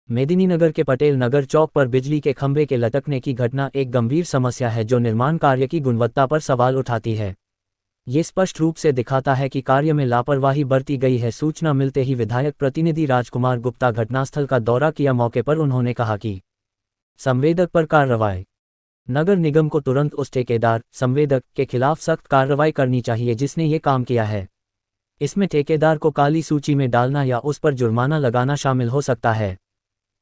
मेदिनीनगर के पटेल नगर चौक पर बिजली के खंभे के लटकने की घटना एक गंभीर समस्या है जो निर्माण कार्य की गुणवत्ता पर सवाल उठाती है। ये स्पष्ट रूप से दिखाता है कि कार्य में लापरवाही बरती गई है। सूचना मिलते ही विधायक प्रतिनिधि राजकुमार गुप्ता घटनास्थल का दौरा किया। मौके पर उन्होंने कहा कि संवेदक पर कार्रवाई। नगर निगम को तुरंत उस ठेकेदार संवेदक के खिलाफ सख्त कार्रवाई करनी चाहिए जिसने ये काम किया है। इसमें ठेकेदार को काली सूची में डालना या उस पर जुर्माना लगाना शामिल हो सकता है।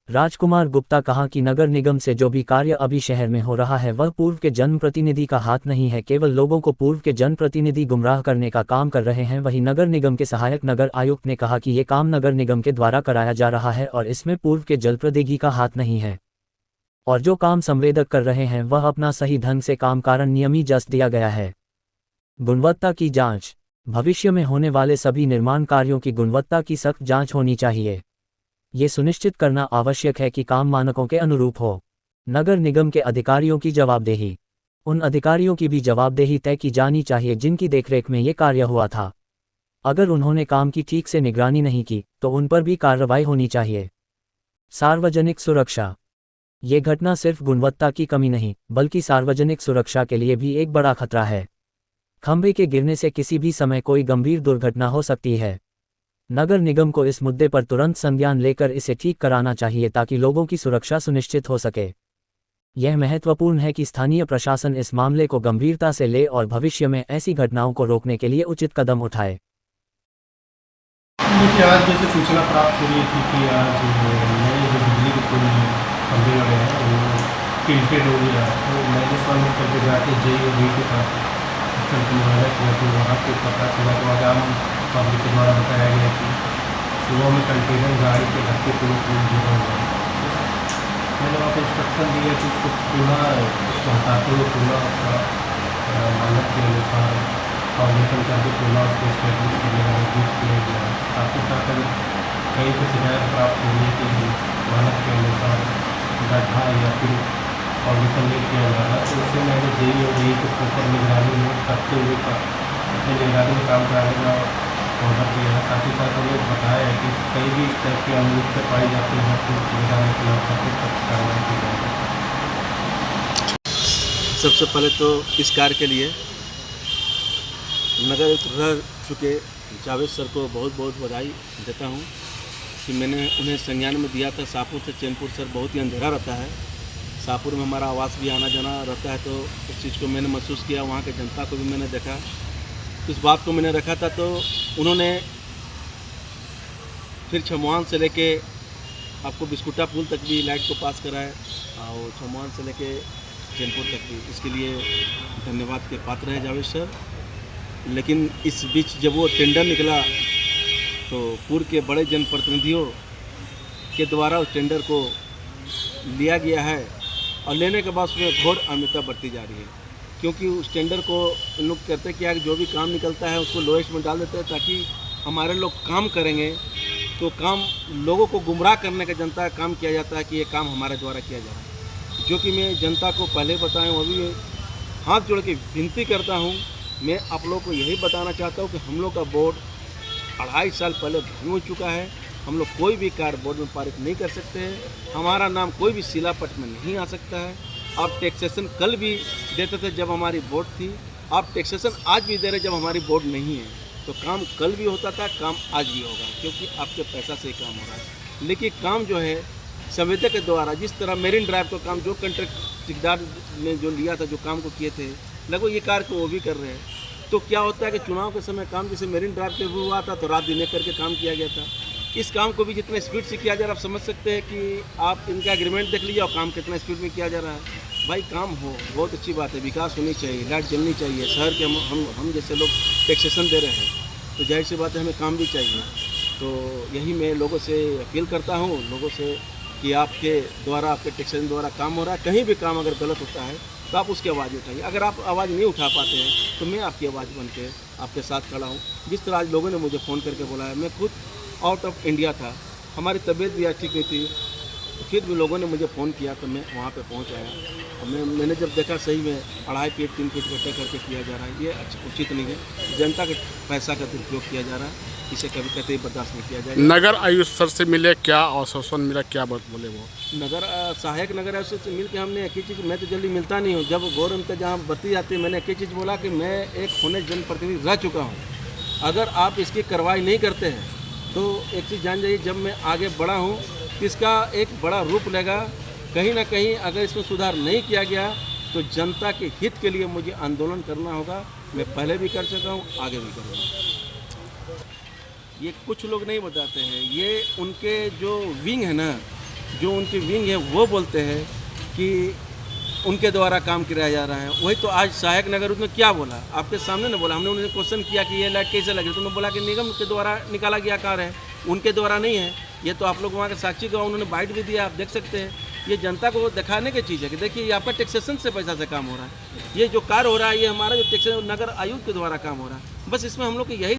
राजकुमार गुप्ता कहा कि नगर निगम से जो भी कार्य अभी शहर में हो रहा है वह पूर्व के जनप्रतिनिधि का हाथ नहीं है। केवल लोगों को पूर्व के जनप्रतिनिधि गुमराह करने का काम कर रहे हैं। वहीं नगर निगम के सहायक नगर आयुक्त ने कहा कि ये काम नगर निगम के द्वारा कराया जा रहा है और इसमें पूर्व के जनप्रतिनिधि का हाथ नहीं है और जो काम संवेदक कर रहे हैं वह अपना सही ढंग से काम कारण नियमी जस दिया गया है। गुणवत्ता की जांच। भविष्य में होने वाले सभी निर्माण कार्यों की गुणवत्ता की सख्त जांच होनी चाहिए। ये सुनिश्चित करना आवश्यक है कि काम मानकों के अनुरूप हो। नगर निगम के अधिकारियों की जवाबदेही। उन अधिकारियों की भी जवाबदेही तय की जानी चाहिए जिनकी देखरेख में ये कार्य हुआ था। अगर उन्होंने काम की ठीक से निगरानी नहीं की तो उन पर भी कार्रवाई होनी चाहिए। सार्वजनिक सुरक्षा। ये घटना सिर्फ गुणवत्ता की कमी नहीं बल्कि सार्वजनिक सुरक्षा के लिए भी एक बड़ा खतरा है। खंभे के गिरने से किसी भी समय कोई गंभीर दुर्घटना हो सकती है। नगर निगम को इस मुद्दे पर तुरंत संज्ञान लेकर इसे ठीक कराना चाहिए ताकि लोगों की सुरक्षा सुनिश्चित हो सके। यह महत्वपूर्ण है कि स्थानीय प्रशासन इस मामले को गंभीरता से ले और भविष्य में ऐसी घटनाओं को रोकने के लिए उचित कदम उठाए। देखिए, आज जैसे सूचना प्राप्त हो रही थी कि आज नए जो बिजली के पुल खंभे वाले हैं वो टिल्टेड हो गया, तो मैंने सामने करके जाके JEO के साथ चल के मुआयना किया तो वहाँ पे पता चला तो आज आम पब्लिक के द्वारा बताया गया कि सुबह में कंटेनर गाड़ी के धक्के पुल गिरा हुआ है। मैंने वहाँ पर इंस्ट्रक्शन दिया कि उसको पुनः उसको हटाते हुए पुनः उसका मानक के अनुसार फाउंडेशन करके पुनः उसको स्टेबलिश करने का निर्देश किया गया है। साथ ही साथ कई पर शिकायत प्राप्त हो रही है कि मानक के अनुसार गड्ढा या फिर फाउंडेशन नहीं किया जा रहा है, तो उससे मैंने JEO के ऊपर निगरानी में करते हुए अपने निगरानी में काम कराने का ऑर्डर दिया है। साथ ही साथ उन्हें बताया है कि कहीं भी इस टाइप की अनियमितता पाई जाती है तो निगरानी के खिलाफ सख्त कार्रवाई की जाएगी। सबसे पहले तो इस कार्य के लिए नगर आयुक्त रह चुके जावेद सर को बहुत बहुत बधाई देता हूं कि मैंने उन्हें संज्ञान में दिया था। शाहपुर से चैनपुर सर बहुत ही अंधेरा रहता है, शाहपुर में हमारा आवास भी आना जाना रहता है, तो उस चीज़ को मैंने महसूस किया। वहाँ के जनता को भी मैंने देखा, इस बात को मैंने रखा था, तो उन्होंने फिर छमुआन से लेके आपको बिस्कुटा पुल तक भी लाइट को पास कराए और छमुआन से लेके चैनपुर तक भी। इसके लिए धन्यवाद के पात्र हैं जावेद सर। लेकिन इस बीच जब वो टेंडर निकला तो पूर्व के बड़े जनप्रतिनिधियों के द्वारा उस टेंडर को लिया गया है और लेने के बाद उसमें घोर अनियमितता बरती जा रही है। क्योंकि उस टेंडर को इन लोग कहते हैं कि जो भी काम निकलता है उसको लोएस्ट में डाल देते हैं ताकि हमारे लोग काम करेंगे, तो काम लोगों को गुमराह करने का जनता का काम किया जाता है कि ये काम हमारे द्वारा किया जा रहा है। जो कि मैं जनता को पहले बताएं, वो भी हाथ जोड़ के विनती करता हूँ। मैं आप लोग को यही बताना चाहता हूँ कि हम लोग का बोर्ड 2.5 साल पहले भंग हो चुका है। हम लोग कोई भी कार्य बोर्ड में पारित नहीं कर सकते हैं, हमारा नाम कोई भी शिलापट में नहीं आ सकता है। आप टैक्सेशन कल भी देते थे जब हमारी बोर्ड थी, आप टैक्सेशन आज भी दे रहे जब हमारी बोर्ड नहीं है, तो काम कल भी होता था, काम आज भी होगा, क्योंकि आपके पैसा से ही काम हो रहा है। लेकिन काम जो है संवेदक के द्वारा जिस तरह मेरिन ड्राइव का काम जो कंट्रैक्ट ठेकेदार ने जो लिया था, जो काम को किए थे, लगभग ये कार्य को वो भी कर रहे हैं। तो क्या होता है कि चुनाव के समय काम जैसे मेरिन ड्राइव पे भी हुआ था तो रात दिन करके काम किया गया था। इस काम को भी जितना स्पीड से किया जा रहा है, आप समझ सकते हैं कि आप इनका एग्रीमेंट देख लीजिए और काम कितना स्पीड में किया जा रहा है। भाई काम हो, बहुत अच्छी बात है, विकास होनी चाहिए, लाइट जलनी चाहिए। शहर के हम जैसे लोग टैक्सेशन दे रहे हैं तो जाहिर सी बात है हमें काम भी चाहिए। तो यही मैं लोगों से अपील करता हूँ, लोगों से, कि आपके द्वारा, आपके टैक्सेशन द्वारा काम हो रहा है, कहीं भी काम अगर गलत होता है तो आप उसकी आवाज़ उठाइए। अगर आप आवाज़ नहीं उठा पाते हैं तो मैं आपकी आवाज़ बन के आपके साथ खड़ा हूँ। जिस तरह आज लोगों ने मुझे फ़ोन करके बोला है, मैं खुद आउट ऑफ इंडिया था, हमारी तबीयत भी ठीक नहीं थी, फिर भी लोगों ने मुझे फ़ोन किया तो मैं वहाँ पे पहुँच आया और मैंने जब देखा सही में 2.5 फीट 3 फीट गड्ढे करके किया जा रहा है, ये उचित नहीं है। जनता के पैसा का दुरुपयोग किया जा रहा है, इसे कभी कतई बर्दाश्त नहीं किया जाएगा। नगर आयुक्त सर से मिले, क्या आश्वासन मिला, क्या बात बोले वो? सहायक नगर आयुक्त से मिल के हमने एक ही चीज़, मैं तो जल्दी मिलता नहीं हूँ, जब गौर इम्तियाज जहाँ बरती जाती है, मैंने एक ही चीज़ बोला कि मैं एक होने जनप्रतिनिधि रह चुका हूँ, अगर आप इसकी कार्रवाई नहीं करते हैं तो एक चीज़ जान जाइए, जब मैं आगे बढ़ा हूँ इसका एक बड़ा रूप लेगा। कहीं ना कहीं अगर इसमें सुधार नहीं किया गया तो जनता के हित के लिए मुझे आंदोलन करना होगा। मैं पहले भी कर चुका हूँ, आगे भी करूँगा। ये कुछ लोग नहीं बताते हैं, ये उनके जो विंग है ना, जो उनके विंग है वो बोलते हैं कि उनके द्वारा काम किया जा रहा है। वही तो आज सहायक नगर उसने क्या बोला, आपके सामने ने बोला। हमने उन्हें क्वेश्चन किया कि ये लाइट कैसे लगी, तो उन्होंने बोला कि निगम के द्वारा निकाला गया कार है, उनके द्वारा नहीं है। ये तो आप लोग वहाँ के साक्षी का उन्होंने बाइट भी दिया, आप देख सकते हैं। ये जनता को दिखाने की चीज़ है कि देखिए ये आपका टैक्सेशन से पैसा से काम हो रहा है, ये जो कार हो रहा है ये हमारा जो टैक्सेशन नगर आयुक्त के द्वारा काम हो रहा है। बस इसमें हम लोग को यही